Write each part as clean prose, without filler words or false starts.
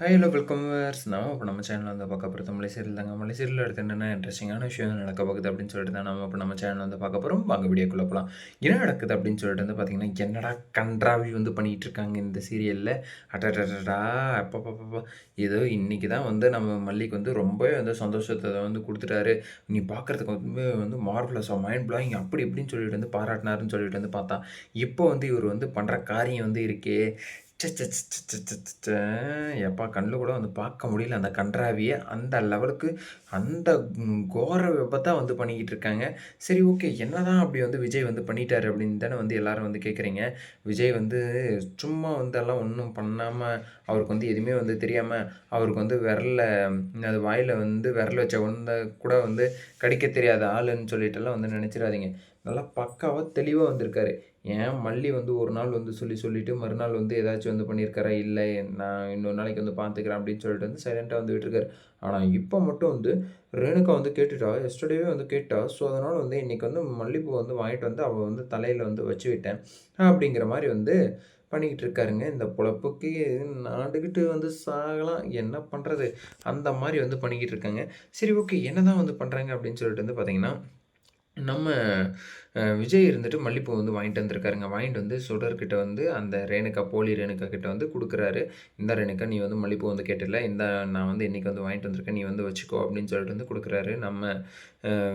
Hello welcome viewers. நாம இப்போ நம்ம சேனல்ல வந்து பார்க்க போகிறது மலை சீரியல் தாங்க. மலை சீரியல்ல அடுத்து என்னென்ன இன்ட்ரெஸ்டிங்கான விஷயம் நடக்க போகுது அப்படின்னு சொல்லிட்டு தான் நம்ம இப்போ நம்ம சேனல்ல வந்து பார்க்க போகிறோம். வாங்க வீடியோக்குள்ள போகலாம். என்ன நடக்குது அப்படின்னு சொல்லிட்டு வந்து பார்த்தீங்கன்னா, என்னடா கண்ட்ராவி வந்து பண்ணிட்டு இருக்காங்க இந்த சீரியல்ல. அடடடடா! அப்பப்பப்பா! ஏதோ இன்னைக்கு தான் வந்து நம்ம மல்லிக்கு வந்து ரொம்பவே வந்து சந்தோஷத்த வந்து குடுத்துட்டாரு. நீ பார்க்கறதுக்கு வந்து மார்வெலஸா, மைண்ட் ப்ளோயிங் அப்படி இப்படின்னு சொல்லிட்டு வந்து பாராட்டினாருன்னு சொல்லிட்டு வந்து பார்த்தா, இப்போ வந்து இவர் வந்து பண்ற காரியம் வந்து இருக்கே ச்ச! எப்பா கண்ல கூட வந்து பார்க்க முடியல அந்த கண்றாவிய. அந்த லெவலுக்கு அந்த கோர விபத்தா வந்து பண்ணிக்கிட்டு இருக்காங்க. சரி ஓகே. என்னதான் அப்படி வந்து விஜய் வந்து பண்ணிட்டாரு அப்படின்னு தானே வந்து எல்லாரும் வந்து கேட்குறீங்க. விஜய் வந்து சும்மா வந்து எல்லாம் ஒண்ணும் பண்ணாம, அவருக்கு வந்து எதுவுமே வந்து தெரியாம, அவருக்கு வந்து அது வாயில வந்து விரல் வச்ச குழந்த கூட வந்து கடிக்க தெரியாத ஆளுன்னு சொல்லிட்டுலாம் வந்து நினைச்சிராதீங்க. நல்லா பக்காவா தெளிவா வந்திருக்காரு. ஏன் மல்லி வந்து ஒரு நாள் வந்து சொல்லிட்டு மறுநாள் வந்து ஏதாச்சும் வந்து பண்ணியிருக்காரா? இல்ல நான் இன்னொரு நாளைக்கு வந்து பார்த்துக்கிறேன் அப்படின்னு சொல்லிட்டு வந்து சைலன்ட்டா வந்து விட்டுருக்காரு. ஆனா இப்ப மட்டும் வந்து ரேணுகா வந்து கேட்டுட்டா. எஸ்டர்டேவே வந்து கேட்டா. ஸோ அதனால வந்து இன்னைக்கு வந்து மல்லிப்பூ வந்து வாங்கிட்டு வந்து அவ வந்து தலையில வந்து வச்சு விட்டேன். அப்படிங்கிற மாரி வந்து பண்ணிக்கிட்டு இருக்காருங்க. இந்த பொழப்புக்கு நாண்டுகிட்டு வந்து சாகலாம். என்ன பண்றது? அந்த மாரி வந்து பண்ணிக்கிட்டு இருக்காங்க. சரி ஓகே. என்னதான் வந்து பண்றாங்க அப்படின்னு சொல்லிட்டு வந்து பார்த்தீங்கன்னா நம்ம விஜய் இருந்துட்டு மல்லிப்பூ வந்து வாங்கிட்டு வந்திருக்காருங்க. வாங்கிட்டு வந்து சுடர்கிட்ட வந்து அந்த ரேணுகா, போலி ரேணுகா கிட்ட வந்து குடுக்குறாரு. "இந்தா ரேணுகா நீ வந்து மல்லிப்பூ வந்து கேட்டல்ல, இந்தா நான் வந்து இன்னைக்கு வந்து வாங்கிட்டு வந்திருக்கேன். நீ வந்து வச்சுக்கோ" அப்படின்னு சொல்லிட்டு வந்து குடுக்குறாரு நம்ம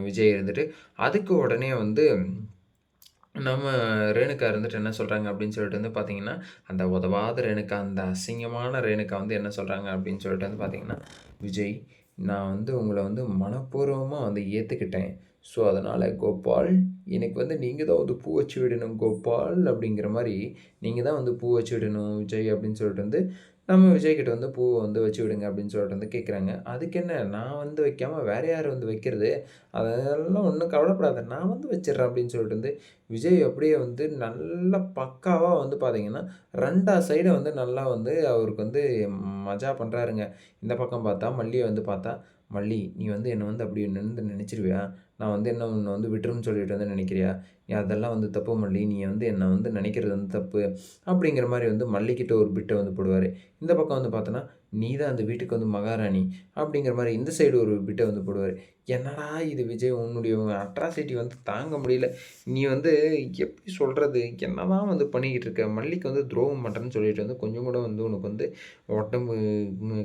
விஜய் இருந்துட்டு. அதுக்கு உடனே வந்து நம்ம ரேணுகா இருந்துட்டு என்ன சொல்றாங்க அப்படின்னு சொல்லிட்டு வந்து பார்த்தீங்கன்னா, அந்த உதவாத ரேணுகா, அந்த அசிங்கமான ரேணுகா வந்து என்ன சொல்றாங்க அப்படின்னு சொல்லிட்டு வந்து பார்த்தீங்கன்னா, "விஜய் நான் வந்து உங்கள வந்து மனப்பூர்வமா வந்து ஏத்துக்கிட்டேன். ஸோ, அதனால கோபால் எனக்கு வந்து நீங்க தான் வந்து பூ வச்சு விடணும் கோபால்" அப்படிங்கிற மாரி, "நீங்க தான் வந்து பூ வச்சு விடணும் விஜய்" அப்படின்னு சொல்லிட்டு வந்து நம்ம விஜய் கிட்ட வந்து பூவ வந்து வச்சு விடுங்க அப்படின்னு சொல்லிட்டு வந்து கேட்குறாங்க. "அதுக்கு என்ன நான் வந்து வைக்காம வேற யார் வந்து வைக்கிறது? அதெல்லாம் ஒண்ணும் கவலைப்படாத. நான் வந்து வச்சுர்றேன்" அப்படின்னு சொல்லிட்டு வந்து விஜய் அப்படியே வந்து நல்லா பக்காவா வந்து பார்த்தீங்கன்னா, 2 சைட வந்து நல்லா வந்து அவருக்கு வந்து மஜா பண்றாருங்க. இந்த பக்கம் பார்த்தா, மல்லிய வந்து பார்த்தா, "மல்லி நீ வந்து என்ன வந்து அப்படி நினைச்சிருவியா? நான் வந்து என்ன உன்ன வந்து விட்டுருன்னு சொல்லிட்டு வந்து நினைக்கிறியா? நீ அதெல்லாம் வந்து தப்பு மல்லி. நீ வந்து என்ன வந்து நினைக்கிறது வந்து தப்பு." அப்படிங்கிற மாரி வந்து மல்லிகிட்ட ஒரு பிட்ட வந்து போடுவாரு. இந்த பக்கம் வந்து பார்த்தோன்னா, "நீ தான் அந்த வீட்டுக்கு வந்து மகாராணி." அப்படிங்கிற மாரி இந்த சைடு ஒரு பிட்ட வந்து போடுவாரு. என்னடா இது விஜய் உன்னுடைய அட்ராசிட்டி வந்து தாங்க முடியல. நீ வந்து எப்படி சொல்றது? என்னதான் வந்து பண்ணிக்கிட்டு இருக்க? மல்லிக்கு வந்து துரோகம் பண்றேன்னு சொல்லிட்டு வந்து கொஞ்சம் கூட வந்து உனக்கு வந்து உடம்பு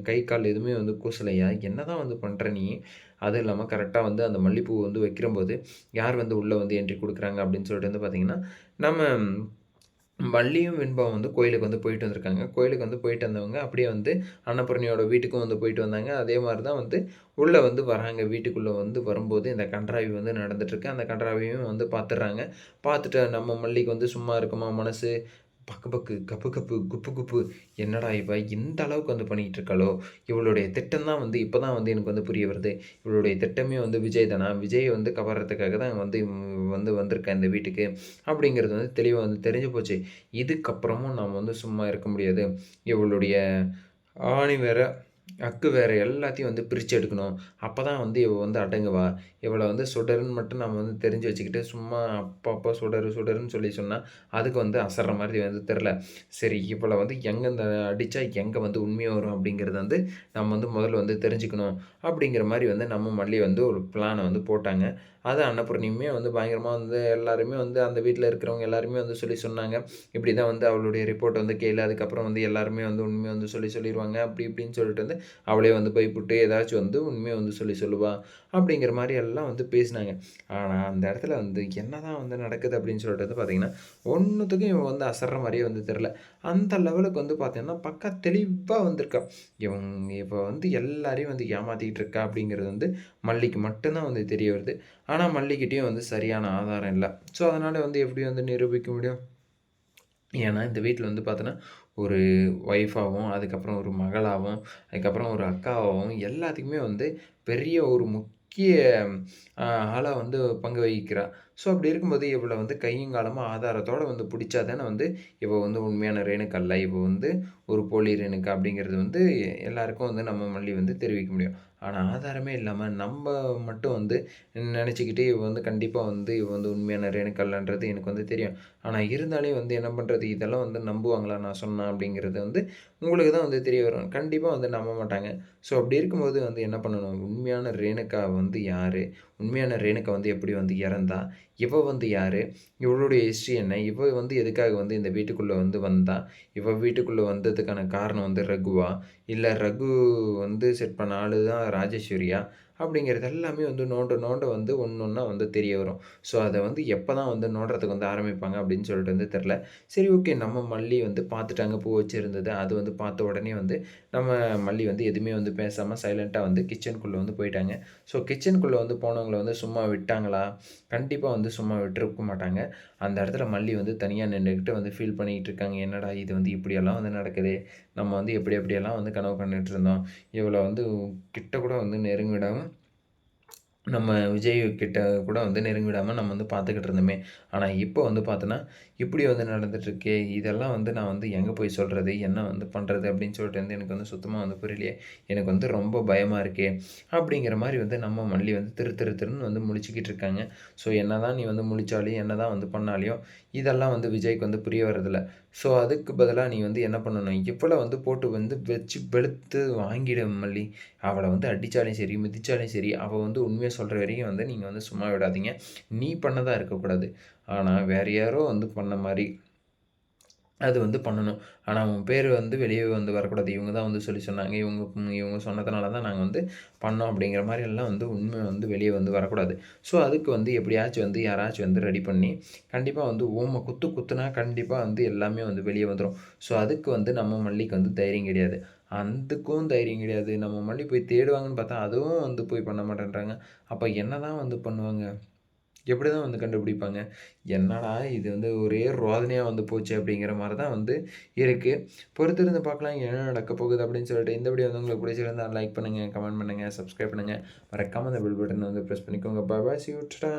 கை, கால் எதுவுமே வந்து கூசலையா? என்னதான் வந்து பண்ற நீ? அதுவும் இல்லாம கரெக்ட்டா வந்து அந்த மல்லிப்பூ வந்து வைக்கிறம்போது, யார் வந்து உள்ள வந்து என்ட்ரி குடுக்குறாங்க அப்படின்னு சொல்லிட்டு வந்து பார்த்தீங்கன்னா, நம்ம வள்ளியும், வெண்பாவும் வந்து கோயிலுக்கு வந்து போயிட்டு வந்திருக்காங்க. கோயிலுக்கு வந்து போயிட்டு வந்தவங்க அப்படியே வந்து அன்னபூரணியோட வீட்டுக்கும் வந்து போயிட்டு வந்தாங்க. அதே மாரி தான் வந்து உள்ள வந்து வராங்க. வீட்டுக்குள்ள வந்து வரும்போது இந்த கண்றாவி வந்து நடந்துட்டுருக்கு. அந்த கண்றாவியும் வந்து பார்த்துடுறாங்க. பார்த்துட்டு நம்ம மல்லிக்கு வந்து சும்மா இருக்குமா மனசு? பக்கு பக்கு, கப்பு கப்பு, குப்பு குப்பு. என்னடா இவ இந்த அளவுக்கு வந்து பண்ணிக்கிட்டு இருக்காளோ! இவளுடைய திட்டம் தான் வந்து இப்ப தான் வந்து எனக்கு வந்து புரிய வருது. இவளுடைய திட்டமே வந்து விஜய் தானா? விஜய வந்து கவர்றதுக்காக தான் வந்து வந்து வந்திருக்கா இந்த வீட்டுக்கு. அப்படிங்கிறது வந்து தெளிவா வந்து தெரிஞ்சு போச்சு. இதுக்கப்புறமும் நாம வந்து சும்மா இருக்க முடியாது. இவளுடைய ஆணி வேர, அக்கு வேற எல்லாத்தையும் வந்து பிரிச்சு எடுக்கணும். அப்பதான் வந்து இவ வந்து அடங்குவா. இவள வந்து சுடர்ன்னு மட்டும் நம்ம வந்து தெரிஞ்சு வச்சுக்கிட்டு, சும்மா அப்பப்போ சுடரு, சுடருன்னு சொன்னா, அதுக்கு வந்து அசர்ற மாரி வந்து தெர்ல. சரி இவள வந்து எங்கருந்து அடிச்சா எங்க வந்து உண்மையா வரும் அப்படிங்கிறத வந்து நம்ம வந்து முதல்ல வந்து தெரிஞ்சுக்கணும். அப்படிங்கிற மாரி வந்து நம்ம மல்லி வந்து ஒரு பிளான வந்து போட்டாங்க. அத அன்னபூரணியுமே வந்து பயங்கரமா வந்து எல்லாருமே வந்து அந்த வீட்ல இருக்கிறவங்க எல்லாருமே வந்து சொன்னாங்க. இப்படிதான் வந்து அவளுடைய ரிப்போர்ட் வந்து கேளு. அதுக்கப்புறம் வந்து எல்லாருமே வந்து உண்மைய வந்து சொல்லிருவாங்க. அப்படி இப்படின்னு சொல்லிட்டு வந்து அவளே வந்து பயப்பட்டு ஏதாச்சும் வந்து உண்மைய வந்து சொல்லுவா. அப்படிங்கிற மாரி எல்லாம் வந்து பேசினாங்க. ஆனா, அந்த இடத்துல வந்து என்னதான் வந்து நடக்குது அப்படின்னு சொல்லிட்டு வந்து பார்த்தீங்கன்னா, ஒண்ணுத்துக்கும் இவன் வந்து அசர்ற மாரியே வந்து தெரியல. அந்த லெவலுக்கு வந்து பார்த்தீங்கன்னா, பக்கா தெளிவா வந்திருக்கா. இவ வந்து எல்லாரையும் வந்து ஏமாத்திக்கிட்டு இருக்கா அப்படிங்கிறது வந்து மல்லிக்கு மட்டும் தான் வந்து தெரிய வருது. ஆனா, மல்லிகிட்டயும் வந்து சரியான ஆதாரம் இல்ல. ஸோ, அதனால வந்து எப்படி வந்து நிரூபிக்க முடியும்? ஏன்னா, இந்த வீட்ல வந்து பார்த்தோன்னா, ஒரு ஒய்ஃபாவும், அதுக்கப்புறம் ஒரு மகளாவும், அதுக்கப்புறம் ஒரு அக்காவாவும் எல்லாத்துக்குமே வந்து பெரிய ஒரு முக்கிய அ ஆளா வந்து பங்கு வகிக்கிறா. ஸோ அப்படி இருக்கும்போது இவள வந்து கையும் காலமும் ஆதாரத்தோட வந்து புடிச்சா தானே வந்து இவ வந்து உண்மையான ரேணுகா அல்ல. இவ வந்து ஒரு போலி ரேணுகா அப்படிங்கிறது வந்து எல்லாருக்கும் வந்து நம்ம மல்லி வந்து தெரிவிக்க முடியும். ஆனா ஆதாரமே இல்லாம நம்ப மட்டும் வந்து நெனச்சுக்கிட்டு இவ வந்து கண்டிப்பா வந்து இவ வந்து உண்மையான ரேணுகா இல்லன்றது எனக்கு வந்து தெரியும். ஆனா இருந்தாலும் வந்து என்ன பண்றது? இதெல்லாம் வந்து நம்புவாங்களா நான் சொன்னா? அப்படிங்கிறது வந்து உங்களுக்கு தான் வந்து தெரிய வரும். கண்டிப்பா வந்து நம்ப மாட்டாங்க. ஸோ அப்படி இருக்கும்போது வந்து என்ன பண்ணணும்? உண்மையான ரேணுகா வந்து யாரு? உண்மையான ரேணுகா வந்து எப்படி வந்து இறந்தா? இவ வந்து யாரு? இவளுடைய ஹிஸ்ட்ரி என்ன? இவ வந்து எதுக்காக வந்து இந்த வீட்டுக்குள்ள வந்து வந்தா? இவ வீட்டுக்குள்ள வந்ததுக்கான காரணம் வந்து ரகுவா? இல்ல ரகு வந்து செட் பண்ண ஆளு தான் ராஜேஸ்வரியா? அப்படிங்கிறது எல்லாமே வந்து நோண்ட நோண்ட வந்து ஒண்ணொண்ணா வந்து தெரிய வரும். ஸோ அத வந்து எப்பதான் வந்து நோண்டுறதுக்கு வந்து ஆரம்பிப்பாங்க அப்படின்னு சொல்லிட்டு வந்து தெரியல. சரி ஓகே நம்ம மல்லி வந்து பார்த்துட்டாங்க பூ வச்சிருந்தது. அது வந்து பார்த்த உடனே வந்து நம்ம மல்லி வந்து எதுவுமே வந்து பேசாம சைலன்ட்டா வந்து கிச்சனுக்குள்ள வந்து போயிட்டாங்க. ஸோ கிச்சனுக்குள்ள வந்து போனவங்கள வந்து சும்மா விட்டாங்களா? கண்டிப்பா வந்து சும்மா விட்டுருக்க மாட்டாங்க. அந்த இடத்துல மல்லி வந்து தனியா நின்னுகிட்டு வந்து ஃபீல் பண்ணிக்கிட்டு இருக்காங்க. என்னடா இது வந்து இப்படியெல்லாம் வந்து நடக்குதே! நம்ம வந்து எப்படி எப்படியெல்லாம் வந்து கனவு கண்டுட்டு இருந்தோம். இவள வந்து கிட்ட கூட வந்து நெருங்க விடாம நம்ம விஜய் கிட்ட கூட வந்து நெருங்கி விடாம நம்ம வந்து பார்த்துக்கிட்டு இருந்தோமே. ஆனா, இப்போ வந்து பார்த்தோன்னா, இப்படி வந்து நடந்துட்டுருக்கே. இதெல்லாம் வந்து நான் வந்து எங்க போய் சொல்றது? என்ன வந்து பண்றது? அப்படின்னு சொல்லிட்டு வந்து எனக்கு வந்து சுத்தமா வந்து புரியலையே. எனக்கு வந்து ரொம்ப பயமா இருக்கே. அப்படிங்கிற மாரி வந்து நம்ம மல்லி வந்து திரு திரு திருன்னு வந்து முழிச்சுக்கிட்டு இருக்காங்க. ஸோ என்னதான் நீ வந்து முழிச்சாலும், என்னதான் வந்து பண்ணாலும், இதெல்லாம் வந்து விஜய்க்கு வந்து புரிய வரதில்ல. ஸோ அதுக்கு பதிலா நீ வந்து என்ன பண்ணணும்? இவள வந்து போட்டு வந்து வச்சு வெளுத்து வாங்கிடு மல்லி. அவள வந்து அடிச்சாலும் சரி, மிதிச்சாலும் சரி, அவ வந்து உண்மைய சொல்ற வரையும் வந்து நீங்க வந்து சும்மா விடாதீங்க. நீ பண்ணதா இருக்கக்கூடாது. ஆனா, வேற யாரோ வந்து பண்ண மாரி அது வந்து பண்ணணும். ஆனா, உன் பேரு வந்து வெளிய வந்து வரக்கூடாது. இவங்க தான் வந்து சொல்லி சொன்னாங்க. இவங்க சொன்னதுனால தான் நாங்க வந்து பண்ணோம் அப்படிங்கிற மாரி எல்லாம் வந்து உண்மை வந்து வெளிய வந்து வரக்கூடாது. ஸோ, அதுக்கு வந்து எப்படியாச்சும் வந்து யாராச்சும் வந்து ரெடி பண்ணி, கண்டிப்பா வந்து ஊம குத்து குத்துனா கண்டிப்பா வந்து எல்லாமே வந்து வெளிய வந்துரும். ஸோ, அதுக்கு வந்து நம்ம மல்லிக்கு வந்து தைரியம் கிடையாது. அதுக்கும் தைரியம் கிடையாது. நம்ம மல்லி போய் தேடுவாங்கன்னு பார்த்தா, அதுவும் வந்து போய் பண்ண மாட்டேன்றாங்க. அப்ப என்னதான் வந்து பண்ணுவாங்க? எப்படிதான் வந்து கண்டுபிடிப்பாங்க? என்னடா இது வந்து ஒரே ரோதனையா வந்து போச்சு அப்படிங்கிற மாரி தான் வந்து இருக்கு. பொறுத்திருந்து பார்க்கலாம் என்ன நடக்க போகுது அப்படின்னு சொல்லிட்டு இந்த வீடியோ வந்து உங்களுக்கு பிடிச்சிருந்தா லைக் பண்ணுங்க, கமெண்ட் பண்ணுங்க, சப்ஸ்கிரைப் பண்ணுங்க. மறக்காம அந்த பெல் பட்டன வந்து பிரஸ் பண்ணிக்கோங்க. Bye bye. See you. Tata.